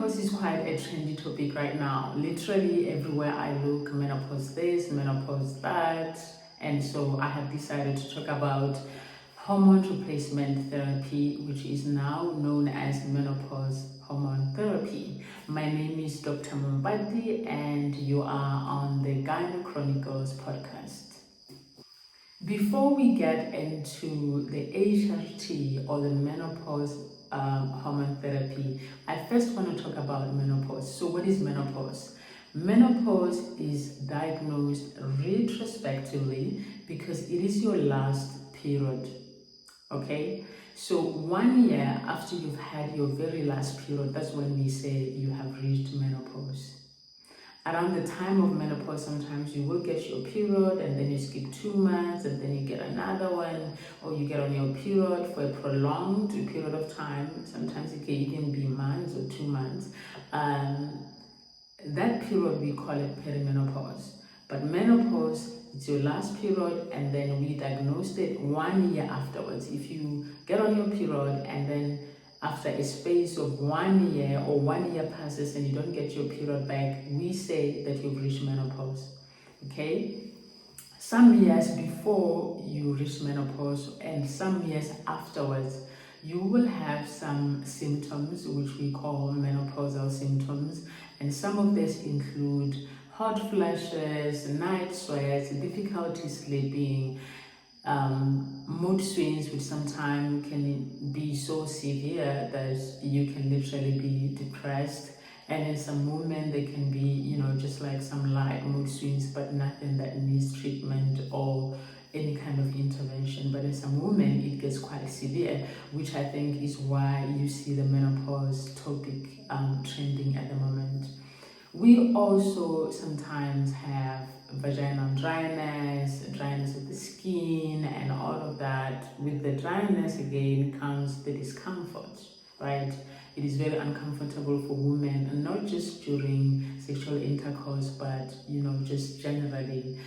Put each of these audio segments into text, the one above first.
Menopause is quite a trendy topic right now. Literally everywhere I look, menopause this, menopause that. And so I have decided to talk about hormone replacement therapy, which is now known as menopause hormone therapy. My name is Dr. Mumbati, and you are on the Gyno Chronicles podcast. Before we get into the HRT or the menopause hormone therapy, I first want to talk about menopause. So what is menopause? Menopause is diagnosed retrospectively because it is your last period, okay? So 1 year after you've had your very last period, that's when we say you have reached menopause. Around the time of menopause, sometimes you will get your period and then you skip 2 months and then you get another one, or you get on your period for a prolonged period of time. Sometimes it can even be months or 2 months. That period we call it perimenopause. But menopause, it's your last period, and then we diagnosed it 1 year afterwards. If you get on your period and then after a space of 1 year or 1 year passes and you don't get your period back, we say that you've reached menopause, okay? Some years before you reach menopause and some years afterwards, you will have some symptoms which we call menopausal symptoms, and some of this include hot flashes, night sweats, difficulty sleeping, mood swings, which sometimes can be so severe that you can literally be depressed. And in some women, they can be, just like some light mood swings, but nothing that needs treatment or any kind of intervention. But in some women, it gets quite severe, which I think is why you see the menopause topic trending at the moment. We also sometimes have vaginal dryness, dryness of the skin, and all of that. With the dryness, again, comes the discomfort, right? It is very uncomfortable for women, and not just during sexual intercourse, but, just generally.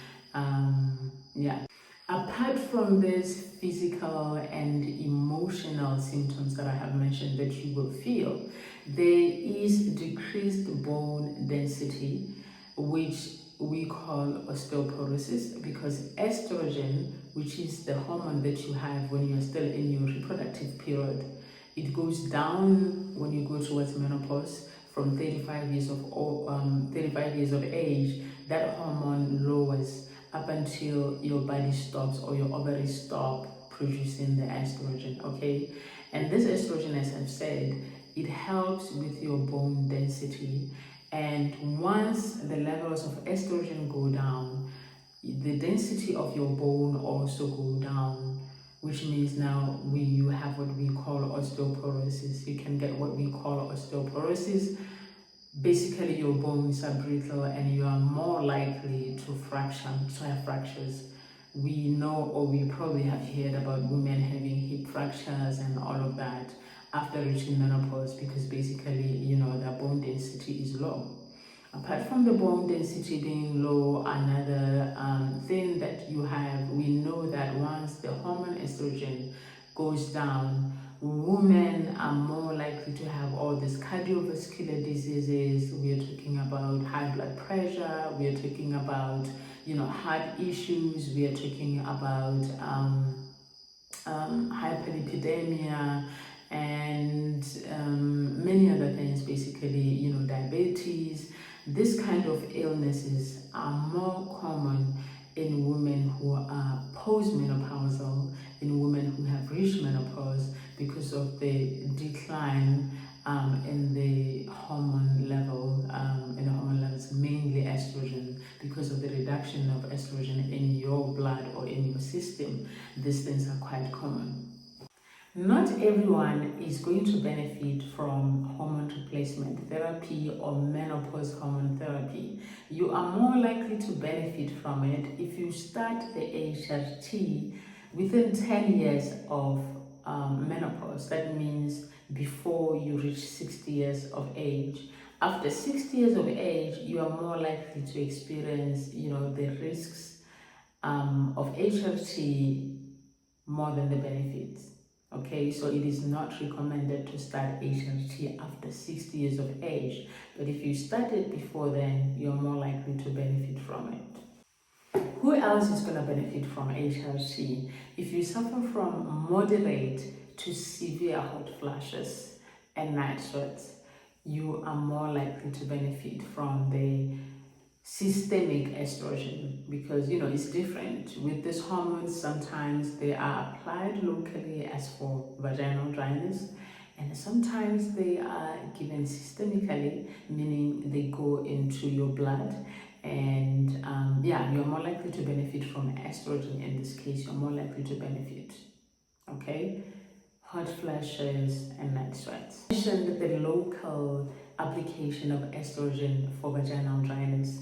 Apart from these physical and emotional symptoms that I have mentioned that you will feel, there is decreased bone density, which we call osteoporosis, because estrogen, which is the hormone that you have when you're still in your reproductive period, it goes down when you go towards menopause. From 35 years of age, that hormone lowers up until your body stops or your ovaries stop producing the estrogen, okay? And this estrogen, as I've said, it helps with your bone density. And once the levels of estrogen go down, the density of your bone also go down, which means now you have what we call osteoporosis. You can get what we call osteoporosis. Basically, your bones are brittle and you are more likely to have fractures. We know, or we probably have heard about women having hip fractures and all of that after reaching menopause, because basically, their bone density is low. Apart from the bone density being low, another thing that you have, we know that once the hormone estrogen goes down, women are more likely to have all these cardiovascular diseases. We are talking about high blood pressure, we are talking about, heart issues, we are talking about hyperlipidemia, and many other things, basically, diabetes. This kind of illnesses are more common in women who are postmenopausal, in women who have reached menopause, because of the decline in the hormone levels, mainly estrogen, because of the reduction of estrogen in your blood or in your system. These things are quite common. Not everyone is going to benefit from hormone replacement therapy or menopause hormone therapy. You are more likely to benefit from it if you start the HRT within 10 years of menopause. That means before you reach 60 years of age. After 60 years of age, you are more likely to experience, the risks of HRT more than the benefits. Okay, so it is not recommended to start HRT after 60 years of age, but if you start it before then, you're more likely to benefit from it. Who else is going to benefit from HRT? If you suffer from moderate to severe hot flashes and night sweats, you are more likely to benefit from the systemic estrogen, because it's different with these hormones. Sometimes they are applied locally as for vaginal dryness, and sometimes they are given systemically, meaning they go into your blood. And you're more likely to benefit from estrogen. In this case, you're more likely to benefit. Okay, hot flashes and night sweats. I mentioned the local application of estrogen for vaginal dryness.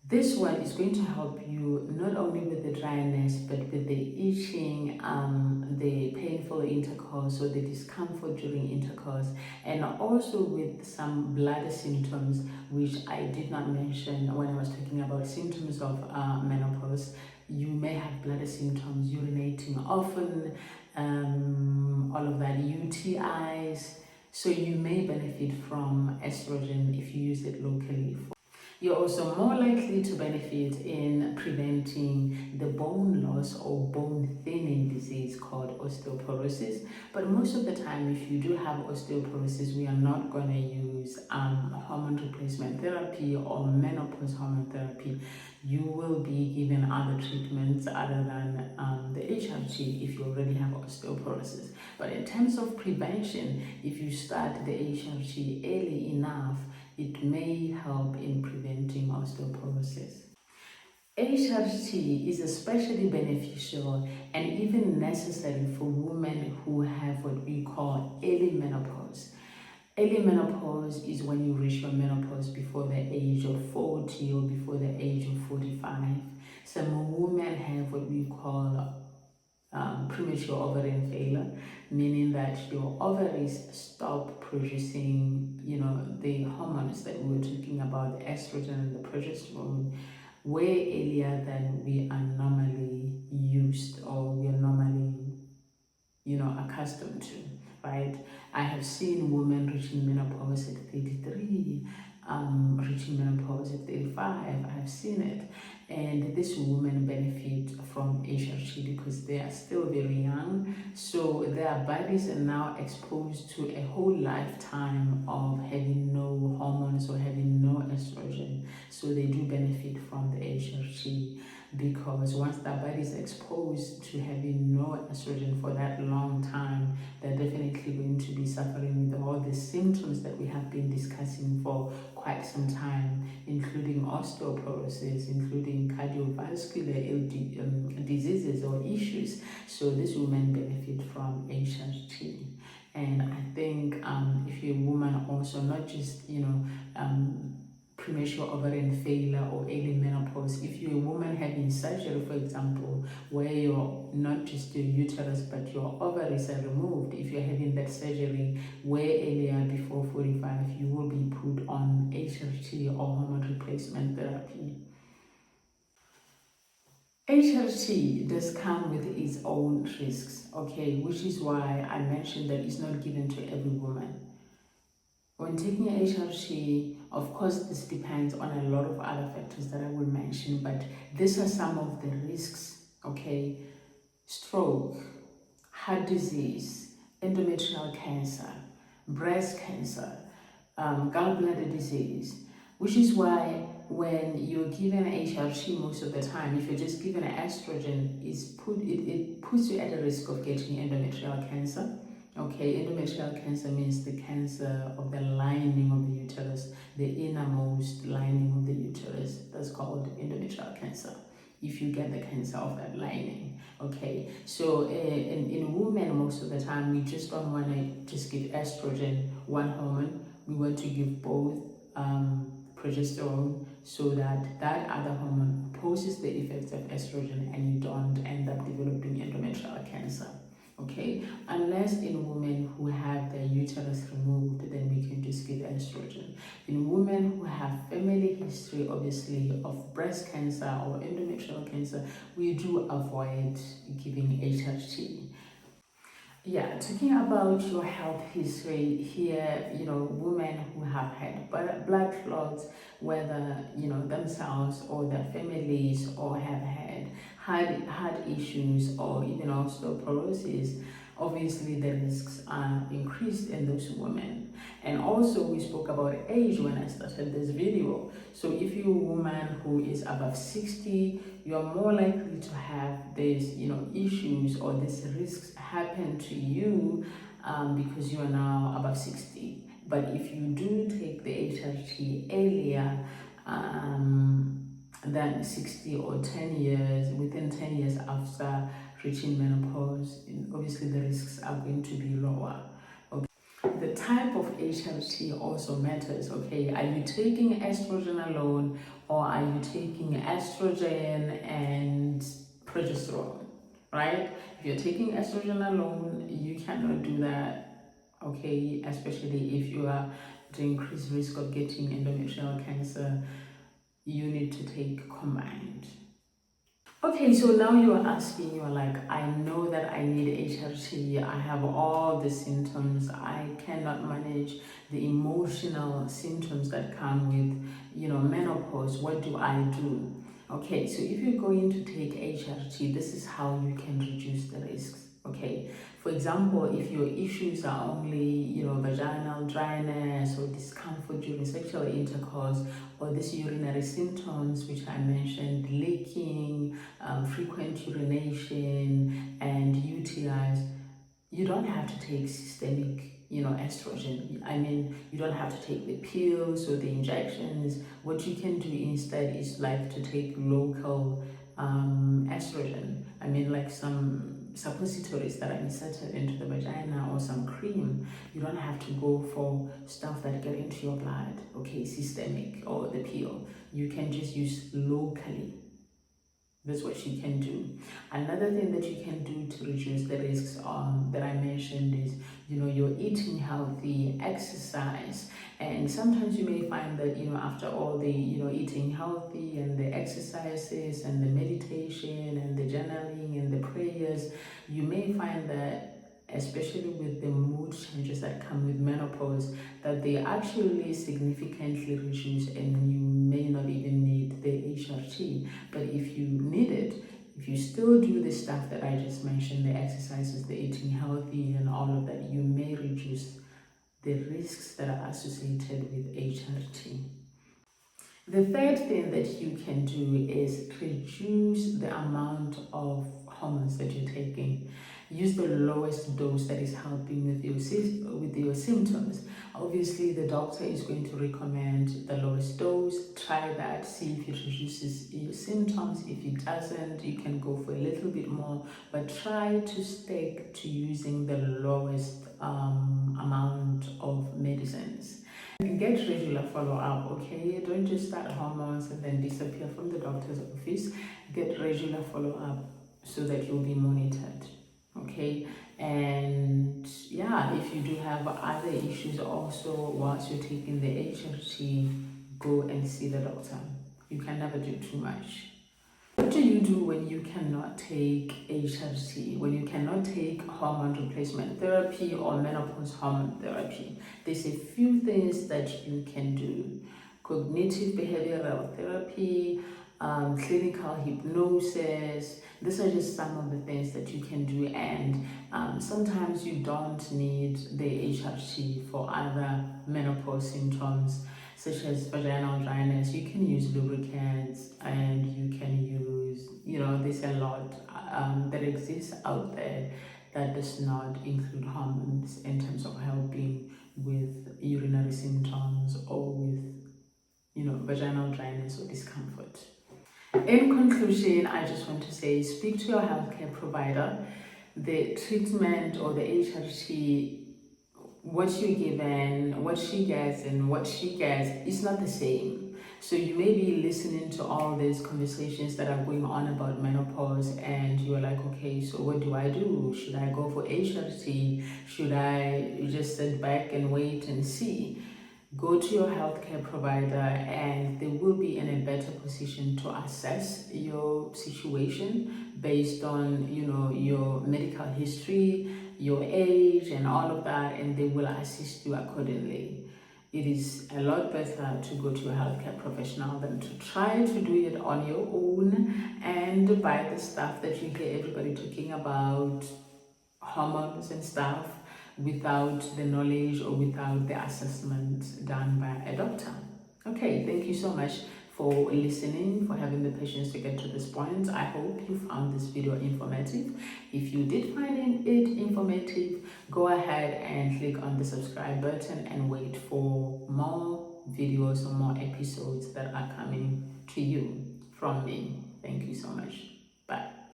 This one is going to help you not only with the dryness, but with the itching, the painful intercourse or the discomfort during intercourse, and also with some bladder symptoms, which I did not mention when I was talking about symptoms of menopause. You may have bladder symptoms, urinating often, all of that, UTIs. So you may benefit from estrogen if you use it locally. You're also more likely to benefit in preventing the bone loss or bone thinning disease called osteoporosis. But most of the time, if you do have osteoporosis, we are not going to use hormone replacement therapy or menopause hormone therapy. You will be given other treatments other than the HRT if you already have osteoporosis. But in terms of prevention, if you start the HRT early enough, it may help in preventing osteoporosis. HRT is especially beneficial and even necessary for women who have what we call early menopause. Early menopause is when you reach your menopause before the age of 40 or before the age of 45. Some women have what we call premature ovarian failure, meaning that your ovaries stop producing, the hormones that we were talking about, the estrogen and the progesterone, way earlier than we are normally used or we are normally, accustomed to, right? I have seen women reaching menopause at 33, reaching menopause at 35. I have seen it. And these women benefit from HRT because they are still very young. So their bodies are now exposed to a whole lifetime of having no hormones or having no estrogen. So they do benefit from the HRT, because once their body is exposed to having no estrogen for that long time, they're definitely going to be suffering with all the symptoms that we have been discussing for quite some time, including osteoporosis, including cardiovascular diseases or issues. So these women benefit from HRT. And I think if you're a woman also, not just, premature ovarian failure or early menopause, if you're a woman having surgery, for example, where you're not just your uterus but your ovaries are removed, if you're having that surgery way earlier before 45, you will be put on HRT or hormone replacement therapy. HRT does come with its own risks, okay, which is why I mentioned that it's not given to every woman. When taking HRT, of course, this depends on a lot of other factors that I will mention, but these are some of the risks, okay? Stroke, heart disease, endometrial cancer, breast cancer, gallbladder disease, which is why when you're given HRT most of the time, if you're just given estrogen, it puts you at a risk of getting endometrial cancer. Okay, endometrial cancer means the cancer of the lining of the uterus, the innermost lining of the uterus. That's called endometrial cancer, if you get the cancer of that lining. Okay, so in women, most of the time, we just don't want to just give estrogen, one hormone. We want to give both progesterone, so that that other hormone opposes the effects of estrogen and you don't end up developing endometrial cancer. Okay, unless in women who have their uterus removed, then we can just give estrogen. In women who have family history, obviously, of breast cancer or endometrial cancer, we do avoid giving HRT. Yeah, talking about your health history here, women who have had blood clots, whether, themselves or their families, or have had heart issues or even osteoporosis, obviously the risks are increased in those women. And also we spoke about age when I started this video. So if you're a woman who is above 60, you're more likely to have these issues or these risks happen to you because you are now above 60. But if you do take the HRT earlier than 60 or 10 years, within 10 years after reaching menopause, obviously the risks are going to be lower. The type of HRT also matters, okay? Are you taking estrogen alone, or are you taking estrogen and progesterone, right? If you're taking estrogen alone, you cannot do that, okay? Especially if you are at increased risk of getting endometrial cancer, you need to take combined. Okay, so now you are asking, you're like, I know that I need HRT, I have all the symptoms, I cannot manage the emotional symptoms that come with, menopause. What do I do? Okay, so if you're going to take HRT, this is how you can reduce the risks. Okay, for example, if your issues are only, vaginal dryness or discomfort during sexual intercourse, or these urinary symptoms which I mentioned, leaking, frequent urination, and UTIs, you don't have to take systemic estrogen. I mean, you don't have to take the pills or the injections. What you can do instead is like to take local estrogen. I mean, like some suppositories that are inserted into the vagina, or some cream. You don't have to go for stuff that get into your blood, okay, systemic or the pill. You can just use locally. That's what you can do. Another thing that you can do to reduce the risks that I mentioned is, you're eating healthy, exercise. And sometimes you may find that, after all the, eating healthy and the exercises and the meditation and the journaling and the prayers, you may find that, especially with the mood changes that come with menopause, that they actually significantly reduce, and you may not even need the HRT. But if you need it, if you still do the stuff that I just mentioned, the exercises, the eating healthy and all of that, you may reduce the risks that are associated with HRT. The third thing that you can do is reduce the amount of hormones that you're taking. Use the lowest dose that is helping with your symptoms. Obviously, the doctor is going to recommend the lowest dose. Try that, see if it reduces your symptoms. If it doesn't, you can go for a little bit more, but try to stick to using the lowest amount of medicines. Get regular follow-up, okay? Don't just start hormones and then disappear from the doctor's office. Get regular follow-up so that you'll be monitored, okay? And yeah, if you do have other issues also whilst you're taking the HRT, go and see the doctor. You can never do too much. What do you do when you cannot take HRT, when you cannot take hormone replacement therapy or menopause hormone therapy? There's a few things that you can do. Cognitive behavioral therapy, clinical hypnosis. These are just some of the things that you can do, and sometimes you don't need the HRT for other menopause symptoms such as vaginal dryness. You can use lubricants, and you can use, there's a lot that exists out there that does not include hormones in terms of helping with urinary symptoms or with, vaginal dryness or discomfort. In conclusion, I just want to say, speak to your healthcare provider. The treatment or the HRT, what you're given, what she gets, and what she gets is not the same. So you may be listening to all these conversations that are going on about menopause, and you're like, okay, so what do I do? Should I go for HRT? Should I just sit back and wait and see? Go to your healthcare provider, and they will be in a better position to assess your situation based on, your medical history, your age and all of that, and they will assist you accordingly. It is a lot better to go to a healthcare professional than to try to do it on your own and buy the stuff that you hear everybody talking about, hormones and stuff, without the knowledge or without the assessment done by a doctor. Okay, thank you so much for listening, for having the patience to get to this point. I hope you found this video informative. If you did find it informative, go ahead and click on the subscribe button and wait for more videos or more episodes that are coming to you from me. Thank you so much.